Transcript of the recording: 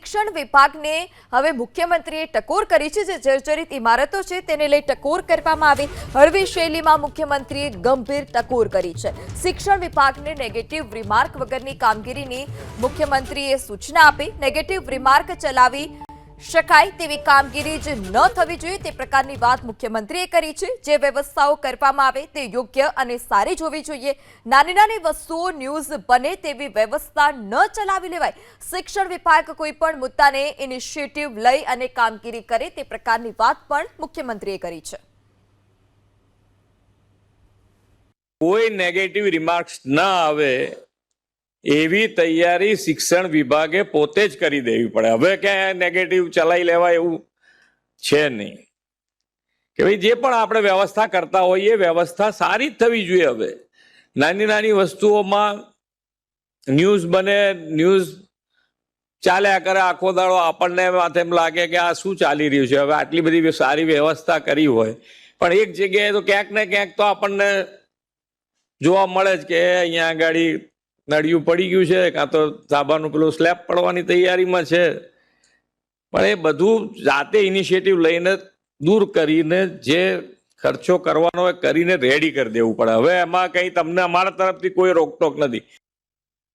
શિક્ષણ વિભાગને હવે મુખ્યમંત્રીએ ટકોર કરી છે। જે જર્જરિત ઇમારતો છે તેને લઈ ટકોર કરવામાં આવી। હળવી શૈલીમાં મુખ્યમંત્રીએ ગંભીર ટકોર કરી છે। શિક્ષણ વિભાગને નેગેટિવ રિમાર્ક વગરની કામગીરીની મુખ્યમંત્રીએ સૂચના આપી। નેગેટિવ રિમાર્ક ચલાવી શકાય તેવી કામગીરી જ ન થવી જોઈએ તે પ્રકારની વાત મુખ્યમંત્રીએ કરી છે। જે વ્યવસ્થાઓ કરવામાં આવે તે યોગ્ય અને સારી જ હોવી જોઈએ। નાની નાની વસ્તુઓ ન્યૂઝ બને તેવી વ્યવસ્થા ન ચલાવી લેવાય। શિક્ષણ વિભાગ કોઈ પણ મુદ્દાને ઇનિશિયેટિવ લઈ અને કામગીરી કરે તે પ્રકારની વાત પણ મુખ્યમંત્રીએ કરી છે। કોઈ નેગેટિવ રિમાર્ક્સ ન આવે એવી તૈયારી શિક્ષણ વિભાગે પોતે જ કરી દેવી પડે। હવે ક્યાં નેગેટિવ ચલાવી લેવાય એવું છે નહીં કે ભાઈ જે પણ આપણે વ્યવસ્થા કરતા હોઈએ વ્યવસ્થા સારી જ થવી જોઈએ। હવે નાની નાની વસ્તુઓમાં ન્યૂઝ બને, ન્યૂઝ ચાલ્યા કરે આખો દાડો, આપણને એમ લાગે કે આ શું ચાલી રહ્યું છે। હવે આટલી બધી સારી વ્યવસ્થા કરી હોય પણ એક જગ્યાએ તો ક્યાંક ને ક્યાંક તો આપણને જોવા મળે જ કે અહીંયા આગળ નળિયું પડી ગયું છે, કાં તો ધાબાનું પેલું સ્લેબ પડવાની તૈયારીમાં છે। પણ એ બધું જાતે ઇનિશિયેટિવ લઈને દૂર કરીને જે ખર્ચો કરવાનો હોય કરીને રેડી કરી દેવું પડે। હવે એમાં કંઈ તમને અમારા તરફથી કોઈ રોકટોક નથી।